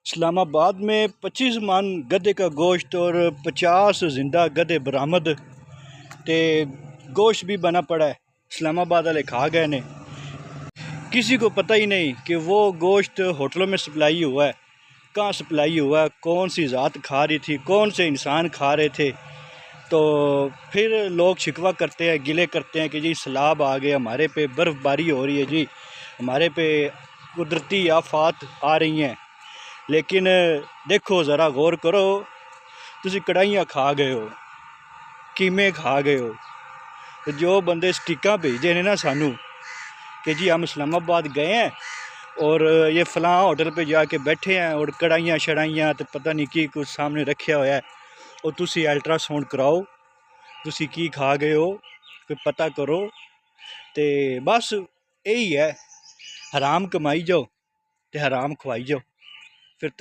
इस्लामाबाद में 25 मन गधे का गोश्त और 50 जिंदा गधे बरामद। ते गोश्त भी बना पड़ा है, इस्लामाबाद वाले खा गए ने। किसी को पता ही नहीं कि वो गोश्त होटलों में सप्लाई हुआ है, कहाँ सप्लाई हुआ है, कौन सी ज़ात खा रही थी, कौन से इंसान खा रहे थे। तो फिर लोग शिकवा करते हैं, गिले करते हैं कि जी सैलाब आ गए, हमारे पे बर्फ़बारी हो रही है, जी हमारे पे कुदरती आफात आ रही हैं। लेकिन देखो ज़रा गौर करो, तुसी कढ़ाइयाँ खा गए हो, कीमे खा गए हो। तो जो बंदे स्टिक्का भेजते हैं ना सानू कि जी हम इस्लामाबाद गए हैं और ये फ़लाँ होटल पे जाके बैठे हैं और कढ़ाइयाँ शढ़ाइयाँ तो पता नहीं की कुछ सामने रखा हुआ है, और तुसी अल्ट्रासाउंड कराओ, तुसी की खा गए हो कोई पता करो। तो बस यही है, हराम कमाई जाओ तो हराम खवाई जाओ। फिर तो